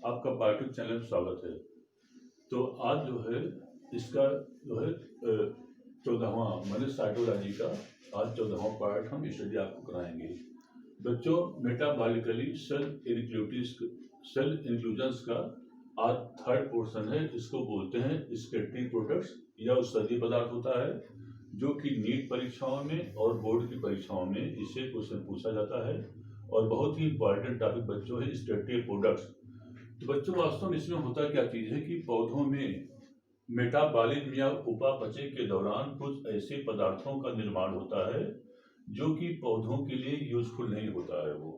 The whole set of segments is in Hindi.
आपका पार्टी चैनल में स्वागत है। तो आज जो है इसका जो है 14वां मैंने साइटोलॉजी का आज 14वां पार्ट हम स्टडी आपको कराएंगे। बच्चों, मेटाबॉलिकली सेल इंक्लूजन्स का आज थर्ड पोर्शन है। इसको बोलते हैं स्केटरिंग प्रोडक्ट्स या उत्सर्जी पदार्थ होता है, जो कि नीट परीक्षाओं में और बोर्ड की परीक्षाओं में इससे क्वेश्चन पूछा जाता है और बहुत ही इंपॉर्टेंट टॉपिक बच्चों है स्केटरिंग प्रोडक्ट्स। तो बच्चों, वास्तव में इसमें होता क्या चीज है कि पौधों में मेटाबॉलिज्म या उपापचय के दौरान कुछ ऐसे पदार्थों का निर्माण होता है जो कि पौधों के लिए यूजफुल नहीं होता है वो,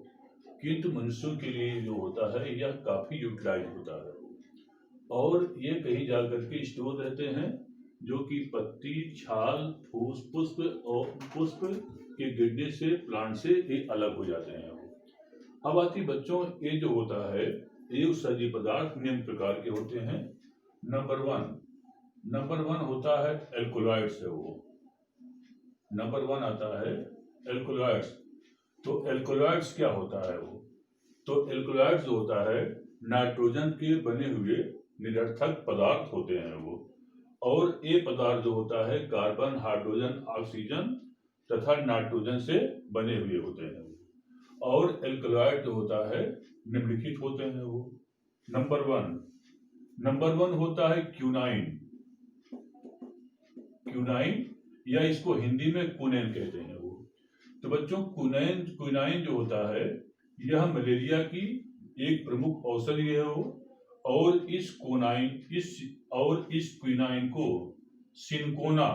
किंतु मनुष्यों के लिए जो होता है यह काफी यूटिलाइज होता है और ये कहीं जाकर के स्टोर रहते हैं, जो कि पत्ती, छाल, फूस, पुष्प के गिरने से प्लांट से ये अलग हो जाते हैं। अब आती बच्चों, ये जो होता है ये उत्सर्जी पदार्थ निम्न प्रकार के होते हैं। नंबर वन होता है एल्कोलॉइड्स है वो। नंबर वन आता है एल्कोलॉइड्स। तो एल्कोलॉइड्स क्या होता है वो? तो एल्कोलॉइड्स जो होता है नाइट्रोजन के बने हुए निरर्थक पदार्थ होते हैं वो, और ये पदार्थ जो होता है कार्बन, हाइड्रोजन, ऑक्सीजन तथा नाइट्रोजन से बने हुए होते हैं और एल्कोलॉइड जो होता है निम्नलिखित होते हैं वो। नंबर वन होता है क्यूनाइन या इसको हिंदी में कुनैन कहते हैं वो। तो बच्चों, क्यूनाइन जो होता है यह मलेरिया की एक प्रमुख औषधि है वो, और इस क्यूनाइन को सिनकोना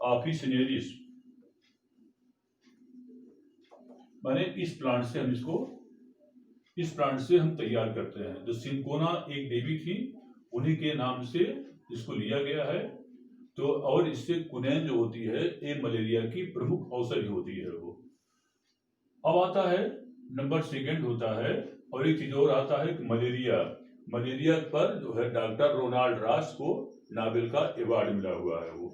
ऑफिसिनेलिस माने इस प्लांट से हम तैयार करते हैं। जो सिनकोना एक देवी थी, उन्हीं के नाम से इसको लिया गया है। तो और इससे कुनैन जो होती है ये मलेरिया की प्रमुख औषधि होती है वो। अब आता है नंबर सेकंड होता है, और एक चीज और आता है मलेरिया पर जो है डॉक्टर रोनाल्ड रॉस को नोबेल का अवार्ड मिला हुआ है वो।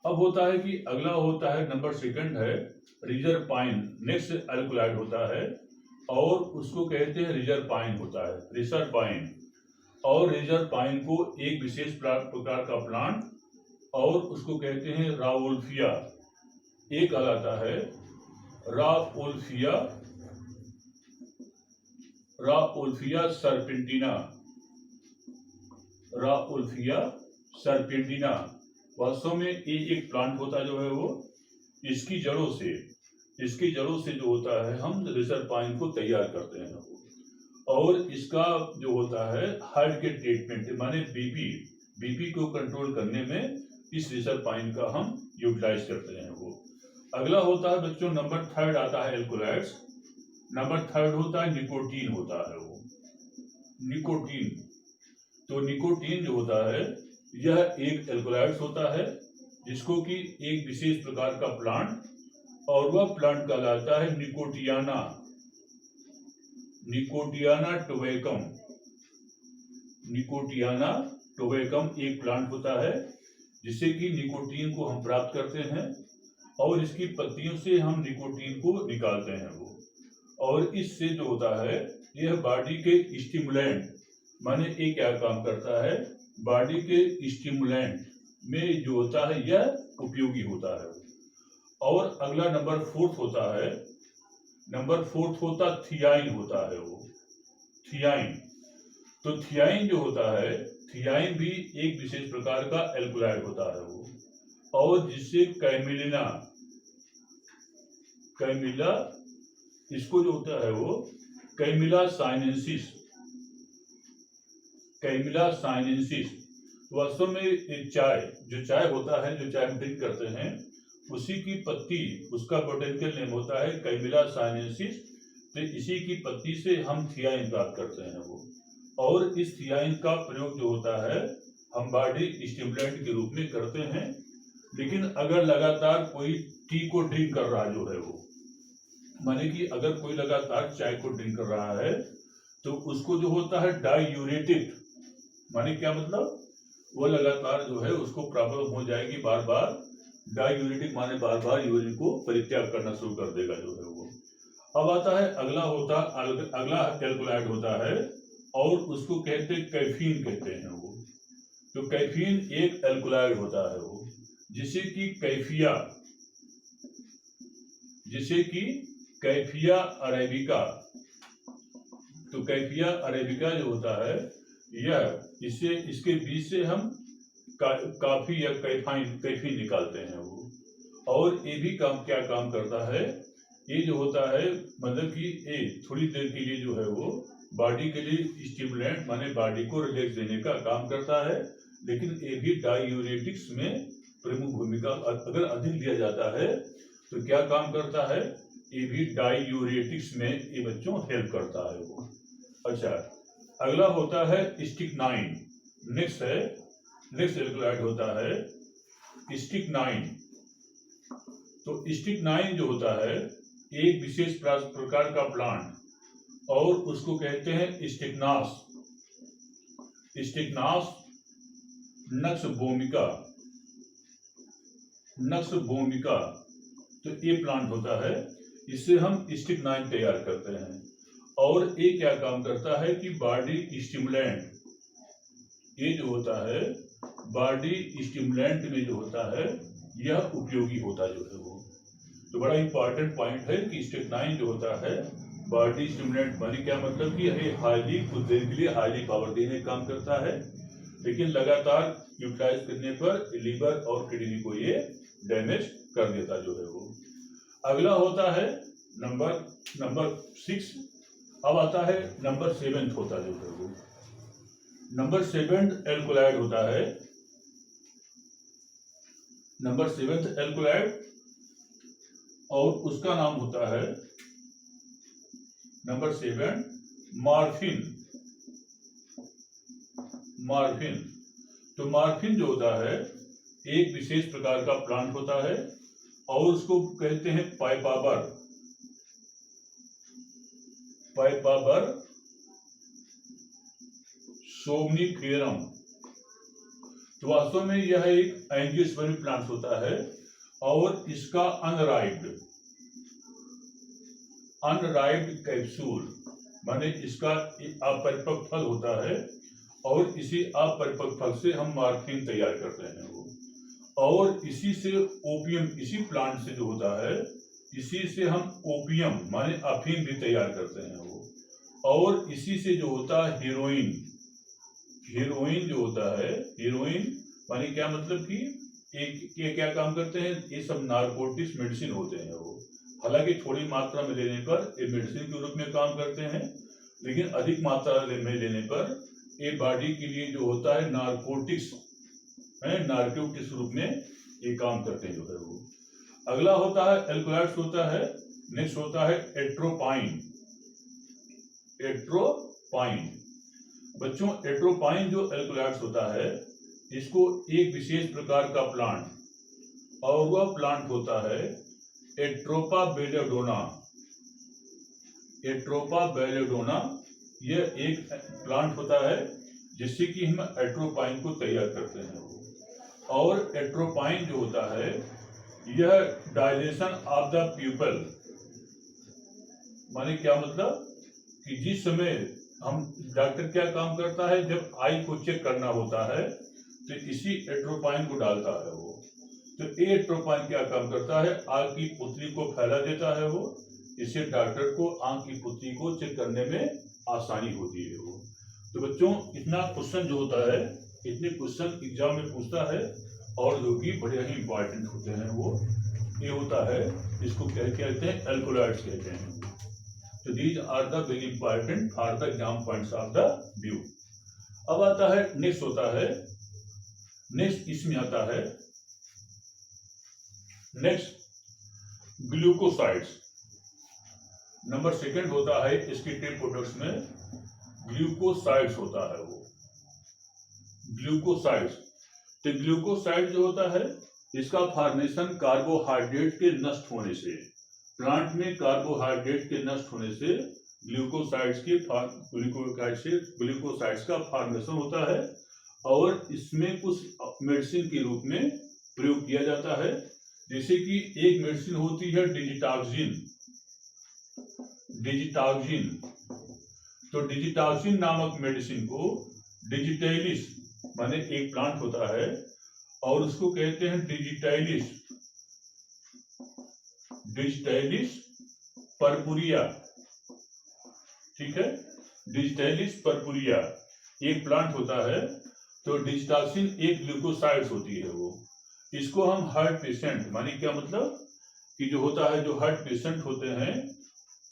अब होता है कि अगला होता है नंबर सेकंड है रिजरपाइन। नेक्स्ट एल्कोलॉइड होता है और उसको कहते हैं रिजरपाइन होता है, रिजरपाइन। और रिजरपाइन को एक विशेष प्रकार का प्लांट और उसको कहते हैं राउल्फिया। एक कहलाता है राउल्फिया सर्पेंटिना। वास्तव में ये एक प्लांट होता जो है वो, इसकी जड़ों से जो होता है हम रिजरपाइन को तैयार करते हैं और इसका जो होता है हार्ट के ट्रीटमेंट माने बीपी को कंट्रोल करने में इस रिजरपाइन का हम यूटिलाइज करते हैं वो। अगला होता है बच्चों नंबर थर्ड आता है एल्कोलॉइड्स। नंबर थर्ड होता है निकोटीन होता है वो। निकोटीन, तो निकोटीन जो होता है यह एक एल्कोलॉइड्स होता है जिसको कि एक विशेष प्रकार का प्लांट, और वह प्लांट कहलाता है निकोटियाना टोबैकम एक प्लांट होता है जिससे कि निकोटीन को हम प्राप्त करते हैं और इसकी पत्तियों से हम निकोटीन को निकालते हैं वो। और इससे जो होता है यह बॉडी के स्टिमुलेंट माने ये क्या काम करता है, बॉडी के स्टिमुलेंट में जो होता है यह उपयोगी होता है। और अगला नंबर फोर्थ होता थियाइन होता है वो। थियाइन, तो थियाइन जो होता है, थियाइन भी एक विशेष प्रकार का एल्कोलॉइड होता है वो, और जिससे कैमिला इसको जो होता है वो कैमिला साइनेंसिस। वास्तव में चाय होता है, जो चाय ड्रिंक करते हैं, उसी की पत्ती, उसका बोटेनिकल नेम होता है कैमिला साइनेंसिस। तो इसी की पत्ती से हम थियाइन प्राप्त करते हैं वो, और इस थियाइन का प्रयोग जो होता है हम बॉडी स्टिमुलेंट के रूप में करते हैं। लेकिन अगर लगातार कोई टी को ड्रिंक कर रहा जो है वो, माने कि अगर कोई लगातार चाय को ड्रिंक कर रहा है तो उसको जो होता है डायूरेटिक, माने क्या मतलब, वो लगातार जो है उसको प्रॉब्लम हो जाएगी बार बार डायूरेटिक माने बार बार यूरिन को परित्याग करना शुरू कर देगा जो है वो। अब आता है अगला एल्कोलाइड होता है और उसको कहते हैं कैफीन कहते हैं वो। तो कैफीन एक एल्कोलाइड होता है वो, जिसे कि कैफिया अरेबिका। तो कैफिया अरेबिका जो होता है इसके बीच से हम काफी या कैफीन निकालते हैं वो। और ये भी क्या काम करता है, ये जो होता है मतलब कि ये थोड़ी देर के लिए जो है वो बॉडी के लिए स्टिमुलेंट माने बॉडी को रिलैक्स देने का काम करता है। लेकिन ये भी डायूरेटिक्स में प्रमुख भूमिका, अगर अधिक लिया जाता है तो क्या काम करता है, ये भी डायूरेटिक्स में ये बच्चों हेल्प करता है वो। अच्छा, अगला होता है स्टिकनाइन। नेक्स्ट एल्कोलाइड होता है स्टिकनाइन। तो स्टिकनाइन जो होता है एक विशेष प्रकार का प्लांट, और उसको कहते हैं स्टिकनास नक्सबोमिका। तो ये प्लांट होता है, इससे हम स्टिकनाइन तैयार करते हैं। और ये क्या काम करता है कि बॉडी स्टिमुलेंट, ये जो होता है बॉडी स्टिमुलेंट में जो होता है यह उपयोगी होता जो है वो। तो बड़ा इंपॉर्टेंट पॉइंट है कि स्टिकनाइन जो होता है बॉडी स्टिमुलेंट माने क्या मतलब कि ये हाईली कुछ देर के लिए हाईली पावर देने का काम करता है, लेकिन लगातार यूटिलाइज करने पर लीवर और किडनी को ये डैमेज कर देता जो है वो। अगला होता है नंबर 6। अब आता है नंबर 7 होता जो है वो। नंबर 7 एल्कोलाइड होता है, नंबर 7 एल्कोलाइड, और उसका नाम होता है नंबर 7 मॉर्फिन। तो मॉर्फिन जो होता है एक विशेष प्रकार का प्लांट होता है, और उसको कहते हैं पाइपाबर सोमनिफेरम। तो वास्तव में यह एक एंजियोस्पर्मिक प्लांट होता है, और इसका अनराइप्ड कैप्सूल माने इसका अपरिपक्व फल होता है, और इसी अपरिपक्व फल से हम मॉर्फिन तैयार करते हैं वो। और इसी से ओपियम, इसी प्लांट से जो होता है इसी से हम ओपियम माने अफीम भी तैयार करते हैं वो। और इसी से जो होता है हीरोइन जो होता है, हीरोइन माने क्या मतलब कि ये क्या काम करते हैं, ये सब नारकोटिक्स मेडिसिन होते हैं वो। हालांकि थोड़ी मात्रा में लेने पर ये मेडिसिन के रूप में काम करते हैं, लेकिन अधिक मात्रा में लेने पर ये बॉडी के लिए जो होता है नारकोटिक्स रूप में ये काम करते हैं जो है वो। अगला होता है एल्कोलाइड्स होता है, नेक्स्ट होता है एट्रोपाइन। बच्चों एट्रोपाइन जो एल्कोलाइड्स होता है इसको एक विशेष प्रकार का प्लांट, और वह प्लांट होता है एट्रोपा बेलेडोना। यह एक प्लांट होता है जिससे कि हम एट्रोपाइन को तैयार करते हैं। और एट्रोपाइन जो होता है यह डायलेशन ऑफ द प्यूपल माने क्या मतलब कि जिस समय हम डॉक्टर क्या काम करता है, जब आई को चेक करना होता है तो इसी एट्रोपाइन को डालता है वो। तो ये एट्रोपाइन क्या काम करता है, आंख की पुतली को फैला देता है वो। इससे डॉक्टर को आंख की पुतली को चेक करने में आसानी होती है वो। तो बच्चों इतना क्वेश्चन जो होता है, इतने क्वेश्चन एग्जाम में पूछता है, और जो कि बड़े ही इंपॉर्टेंट होते हैं वो। ये होता है, इसको क्या कहते हैं, एल्कोलाइड्स कहते हैं। तो these are the very important for the exam points of the view. अब आता है नेक्स्ट होता है, नेक्स्ट इसमें आता है नेक्स्ट ग्लूकोसाइड्स। नंबर 2 होता है इसके टेल प्रोडक्ट्स में ग्लूकोसाइड्स होता है वो। ग्लूकोसाइड्स, तो ग्लूकोसाइड जो होता है इसका फॉर्मेशन कार्बोहाइड्रेट के नष्ट होने से, प्लांट में कार्बोहाइड्रेट के नष्ट होने से ग्लूकोसाइड्स का फॉर्मेशन होता है, और इसमें कुछ मेडिसिन के रूप में प्रयोग किया जाता है। जैसे कि एक मेडिसिन होती है डिजिटॉक्सिन, डिजिटॉक्सिन। तो डिजिटॉक्सिन नामक मेडिसिन को डिजिटैलिस माने एक प्लांट होता है और उसको कहते हैं डिजिटैलिस, डिजिटैलिस पर्पुरिया, ठीक है, डिजिटैलिस पर्पुरिया एक प्लांट होता है। तो डिजिटॉक्सिन एक ग्लूकोसाइड्स होती है वो, इसको हम हार्ट पेशेंट माने क्या मतलब कि जो होता है, जो हार्ट पेशेंट होते हैं,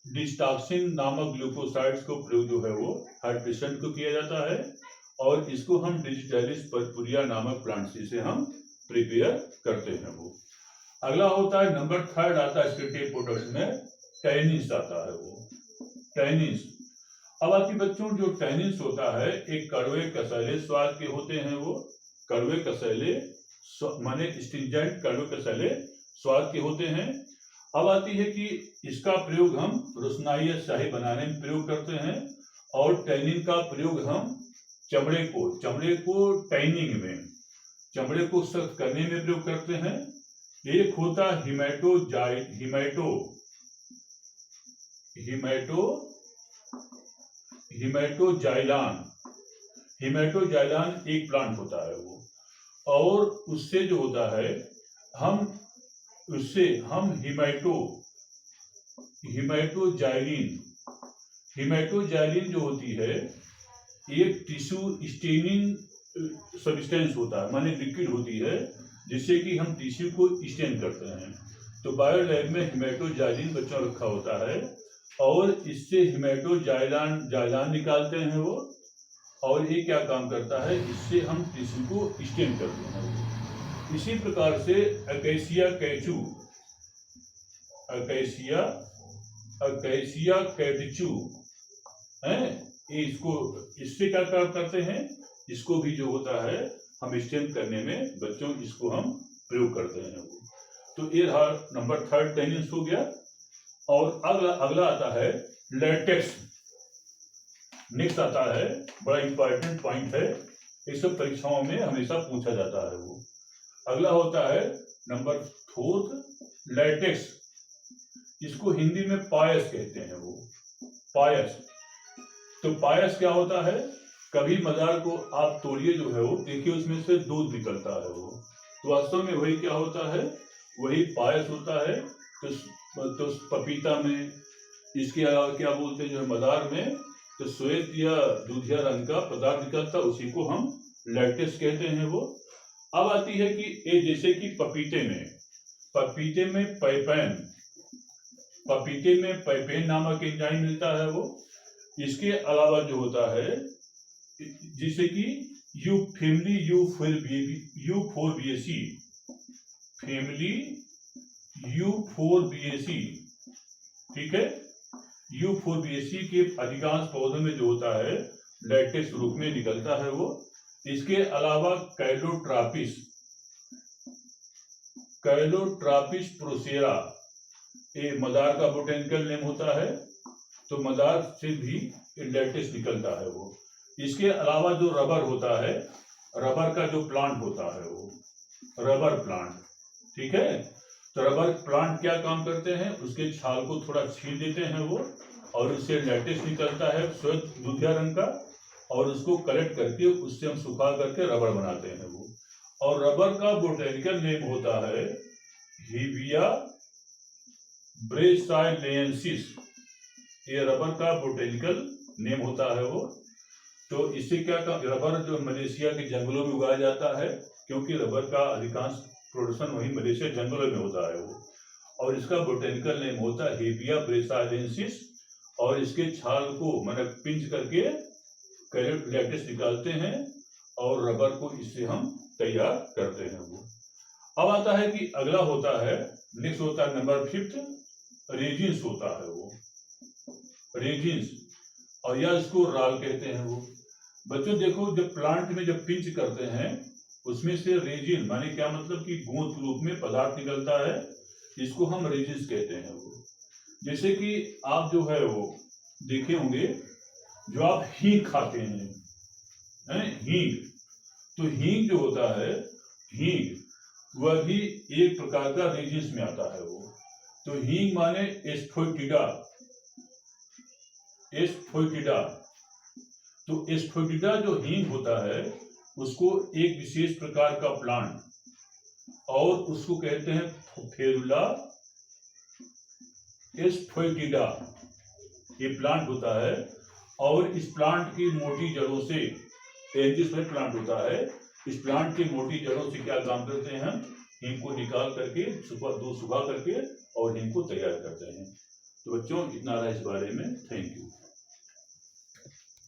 डिजिटॉक्सिन नामक ग्लूकोसाइड्स को प्रयोग जो है वो हार्ट पेशेंट को किया जाता है और इसको हम डिजिटैलिस पर्पुरिया नामक प्लांट से इसे हम प्रिपेयर करते हैं वो। अगला होता है नंबर थर्ड आता है इसके टे प्रोडक्ट्स में टैनिन्स आता है वो, टैनिन्स। अब आती बच्चों जो टैनिन्स होता है एक कड़वे कसैले स्वाद के होते हैं वो, कड़वे कसैले माने स्ट्रिंजेंट कड़वे कसैले स्वाद के होते हैं। अब आती है कि इसका प्रयोग हम रोशनाई या स्याही बनाने में प्रयोग करते हैं और टैनिन का प्रयोग हम चमड़े को टैनिंग में, चमड़े को सख्त करने में प्रयोग करते हैं। एक होता हिमेटोजाइलान, हिमेटोजाइलान एक प्लांट होता है वो, और उससे जो होता है हम हिमेटोजाइलिन जो होती है एक टिश्यू स्टेनिंग सब्सटेंस होता है माने लिक्विड होती है जिससे कि हम टिश्यू को स्टेन करते हैं। तो बायो लैब में हिमेटोजाइलिन बच्चों रखा होता है और इससे हिमेटोजाइलान निकालते हैं वो, और ये क्या काम करता है, इससे हम टिश्यू को स्टेन करते हैं। इसी प्रकार से अकेसिया कैटचू है, इसको इससे क्या काम करते हैं, इसको भी जो होता है हम स्टेन करने में बच्चों इसको हम प्रयोग करते हैं वो। तो ये नंबर थर्ड टैनिन्स हो गया। और अगला आता है लेटेक्स। नेक्स्ट आता है बड़ा इंपॉर्टेंट पॉइंट है, इस सब परीक्षाओं में हमेशा पूछा जाता है वो। अगला होता है नंबर फोर्थ लेटेक्स, इसको हिंदी में पायस कहते हैं वो, पायस। तो पायस क्या होता है, कभी मदार को आप तोड़िए जो है वो, देखिए उसमें से दूध निकलता है वो, तो वास्तव में वही क्या होता है, वही पायस होता है। तो पपीता में, इसके अलावा क्या बोलते हैं जो है मदार में, तो श्वेत या दूधिया रंग का पदार्थ निकलता है, उसी को हम लैटेक्स कहते हैं वो। अब आती है कि ये जैसे कि पपीते में पैपेन नामक एंजाइम मिलता है वो। इसके अलावा जो होता है जिसे कि U4BAC, ठीक है, U4BAC के अधिकांश पौधों में जो होता है लैटेक्स रूप में निकलता है वो। इसके अलावा कैलोट्रापिस प्रोसेरा, ये मदार का बोटेनिकल नेम होता है, तो मदार से भी लैटेक्स निकलता है वो। इसके अलावा जो रबर होता है, रबर का जो प्लांट होता है वो रबर प्लांट, ठीक है, तो रबर प्लांट क्या काम करते हैं, उसके छाल को थोड़ा छील देते हैं वो और उससे लैटेक्स निकलता है श्वेत दूधिया रंग का, और उसको कलेक्ट करके उससे हम सुखा करके रबर बनाते हैं वो। और रबर का बोटेनिकल नेम होता है हीविया ब्रेसाइलेंसिस, ये रबर का बोटेनिकल नेम होता है वो। तो इससे क्या रबर जो मलेशिया के जंगलों में उगाया जाता है, क्योंकि रबर का अधिकांश प्रोडक्शन वही मलेशिया जंगलों में होता है वो, और इसका बोटेनिकल नेम होता है हीविया ब्रेसाइलेंसिस। और इसके छाल को मैंने पिंच करके लैटेक्स निकालते हैं और रबर को इससे हम तैयार करते हैं वो। अब आता है कि अगला होता है, नेक्स्ट होता है नंबर फिफ्थ, रेजिन्स होता है वो, रेजिन्स, और या इसको राल कहते हैं वो। बच्चों देखो जब प्लांट में जब पिंच करते हैं उसमें से रेजिन माने क्या मतलब कि गोंद के रूप में पदार्थ निकलता है, इसको हम रेजिन्स कहते हैं वो। जैसे कि आप जो है वो देखे होंगे, जो आप हींग खाते हैं हींग, तो हींग जो होता है हींग, वह भी एक प्रकार का रेजिस में आता है वो। तो हींग माने एस्फोइटिडा, एस्फोइटिडा। तो एस्फोइटिडा जो हींग होता है उसको एक विशेष प्रकार का प्लांट, और उसको कहते हैं फेरुला एस्फोइटिडा, ये प्लांट होता है। और इस प्लांट की मोटी जड़ों से, एंजियोस्पर्म प्लांट होता है, इस प्लांट की मोटी जड़ों से क्या काम करते हैं हम, हींग को निकाल करके दूध सुखा करके और हींग को तैयार करते हैं। तो बच्चों इतना रहा इस बारे में। Thank you.